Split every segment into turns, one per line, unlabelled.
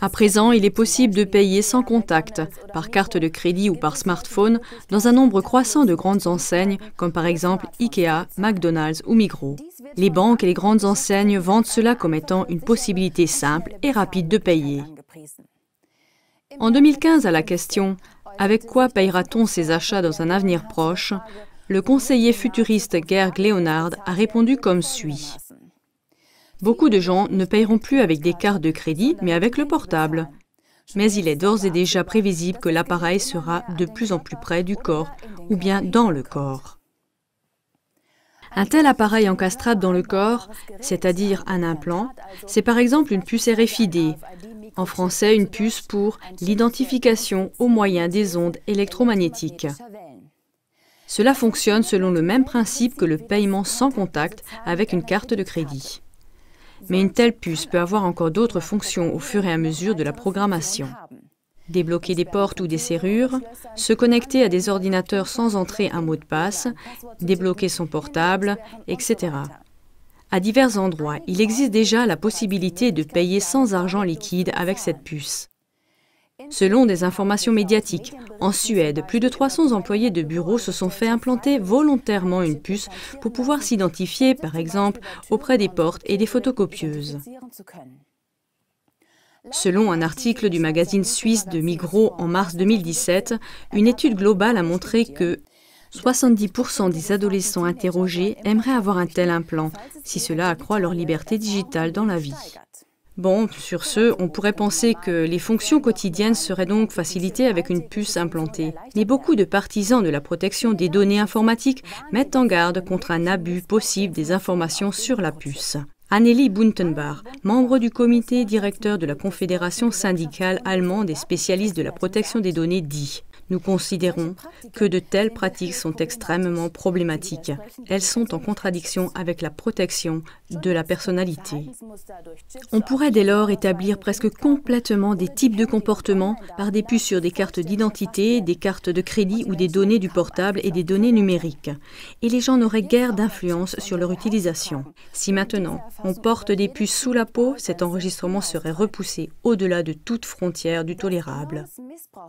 À présent, il est possible de payer sans contact, par carte de crédit ou par smartphone, dans un nombre croissant de grandes enseignes, comme par exemple Ikea, McDonald's ou Migros. Les banques et les grandes enseignes vendent cela comme étant une possibilité simple et rapide de payer. En 2015, à la question « Avec quoi payera-t-on ses achats dans un avenir proche ?», le conseiller futuriste Georg Leonhard a répondu comme suit. Beaucoup de gens ne payeront plus avec des cartes de crédit, mais avec le portable. Mais il est d'ores et déjà prévisible que l'appareil sera de plus en plus près du corps, ou bien dans le corps. Un tel appareil encastrable dans le corps, c'est-à-dire un implant, c'est par exemple une puce RFID, en français une puce pour l'identification au moyen des ondes électromagnétiques. Cela fonctionne selon le même principe que le paiement sans contact avec une carte de crédit. Mais une telle puce peut avoir encore d'autres fonctions au fur et à mesure de la programmation. Débloquer des portes ou des serrures, se connecter à des ordinateurs sans entrer un mot de passe, débloquer son portable, etc. À divers endroits, il existe déjà la possibilité de payer sans argent liquide avec cette puce. Selon des informations médiatiques, en Suède, plus de 300 employés de bureaux se sont fait implanter volontairement une puce pour pouvoir s'identifier, par exemple, auprès des portes et des photocopieuses. Selon un article du magazine suisse de Migros en mars 2017, une étude globale a montré que 70% des adolescents interrogés aimeraient avoir un tel implant, si cela accroît leur liberté digitale dans la vie. Bon, sur ce, on pourrait penser que les fonctions quotidiennes seraient donc facilitées avec une puce implantée. Mais beaucoup de partisans de la protection des données informatiques mettent en garde contre un abus possible des informations sur la puce. Anneli Buntenbach, membre du comité directeur de la Confédération syndicale allemande et spécialiste de la protection des données, dit « Nous considérons que de telles pratiques sont extrêmement problématiques. Elles sont en contradiction avec la protection de la personnalité. » On pourrait dès lors établir presque complètement des types de comportements par des puces sur des cartes d'identité, des cartes de crédit ou des données du portable et des données numériques. Et les gens n'auraient guère d'influence sur leur utilisation. Si maintenant on porte des puces sous la peau, cet enregistrement serait repoussé au-delà de toute frontière du tolérable.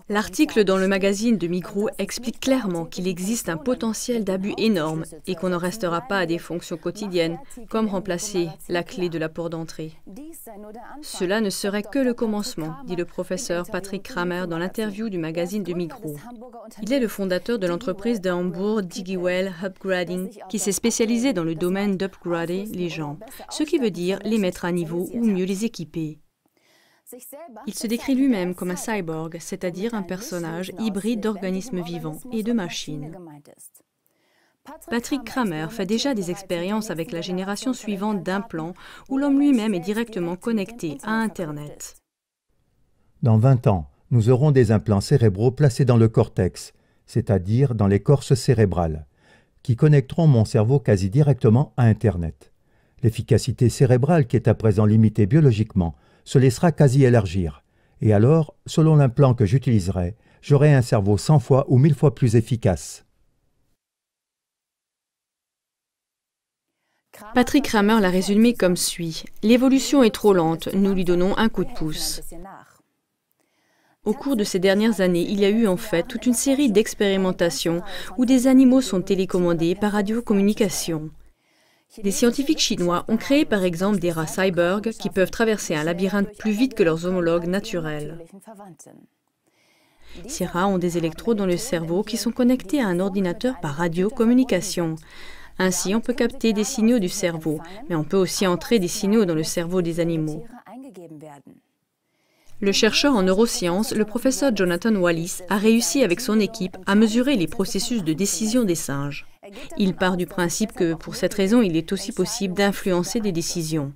L'article dans le magazine de Migros explique clairement qu'il existe un potentiel d'abus énorme et qu'on n'en restera pas à des fonctions quotidiennes, comme remplacer la clé de la porte d'entrée. Cela ne serait que le commencement, dit le professeur Patrick Kramer dans l'interview du magazine de Migros. Il est le fondateur de l'entreprise de Hambourg DigiWell Upgrading, qui s'est spécialisée dans le domaine d'upgrader les gens, ce qui veut dire les mettre à niveau ou mieux les équiper. Il se décrit lui-même comme un cyborg, c'est-à-dire un personnage hybride d'organismes vivants et de machines. Patrick Kramer fait déjà des expériences avec la génération suivante d'implants où l'homme lui-même est directement connecté à Internet.
Dans 20 ans, nous aurons des implants cérébraux placés dans le cortex, c'est-à-dire dans l'écorce cérébrale, qui connecteront mon cerveau quasi directement à Internet. L'efficacité cérébrale, qui est à présent limitée biologiquement, se laissera quasi élargir. Et alors, selon l'implant que j'utiliserai, j'aurai un cerveau 100 fois ou 1000 fois plus efficace.
Patrick Kramer l'a résumé comme suit. L'évolution est trop lente, nous lui donnons un coup de pouce. Au cours de ces dernières années, il y a eu en fait toute une série d'expérimentations où des animaux sont télécommandés par radiocommunication. Des scientifiques chinois ont créé par exemple des rats cyborg qui peuvent traverser un labyrinthe plus vite que leurs homologues naturels. Ces rats ont des électrodes dans le cerveau qui sont connectés à un ordinateur par radiocommunication. Ainsi, on peut capter des signaux du cerveau, mais on peut aussi entrer des signaux dans le cerveau des animaux. Le chercheur en neurosciences, le professeur Jonathan Wallis, a réussi avec son équipe à mesurer les processus de décision des singes. Il part du principe que, pour cette raison, il est aussi possible d'influencer des décisions.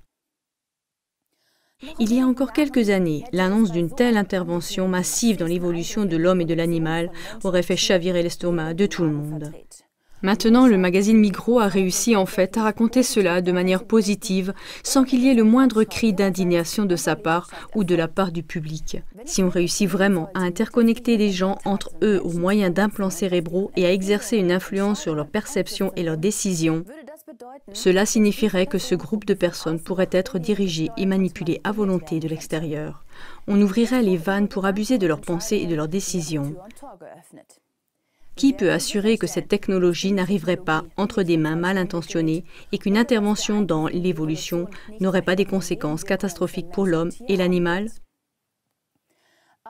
Il y a encore quelques années, l'annonce d'une telle intervention massive dans l'évolution de l'homme et de l'animal aurait fait chavirer l'estomac de tout le monde. Maintenant, le magazine Migros a réussi en fait à raconter cela de manière positive, sans qu'il y ait le moindre cri d'indignation de sa part ou de la part du public. Si on réussit vraiment à interconnecter les gens entre eux au moyen d'implants cérébraux et à exercer une influence sur leur perception et leurs décisions, Cela signifierait que ce groupe de personnes pourrait être dirigé et manipulé à volonté de l'extérieur. On ouvrirait les vannes pour abuser de leurs pensées et de leurs décisions. Qui peut assurer que cette technologie n'arriverait pas entre des mains mal intentionnées et qu'une intervention dans l'évolution n'aurait pas des conséquences catastrophiques pour l'homme et l'animal?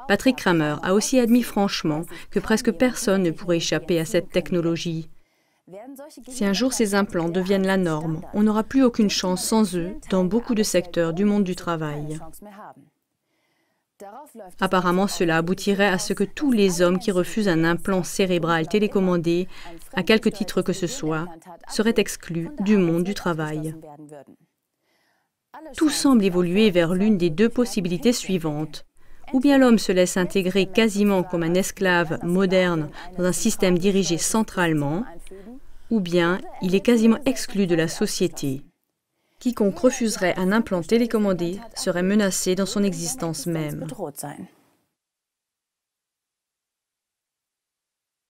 Patrick Kramer a aussi admis franchement que presque personne ne pourrait échapper à cette technologie. Si un jour ces implants deviennent la norme, on n'aura plus aucune chance sans eux dans beaucoup de secteurs du monde du travail. Apparemment, cela aboutirait à ce que tous les hommes qui refusent un implant cérébral télécommandé, à quelque titre que ce soit, seraient exclus du monde du travail. Tout semble évoluer vers l'une des deux possibilités suivantes. Ou bien l'homme se laisse intégrer quasiment comme un esclave moderne dans un système dirigé centralement, ou bien il est quasiment exclu de la société. Quiconque refuserait un implant télécommandé serait menacé dans son existence même.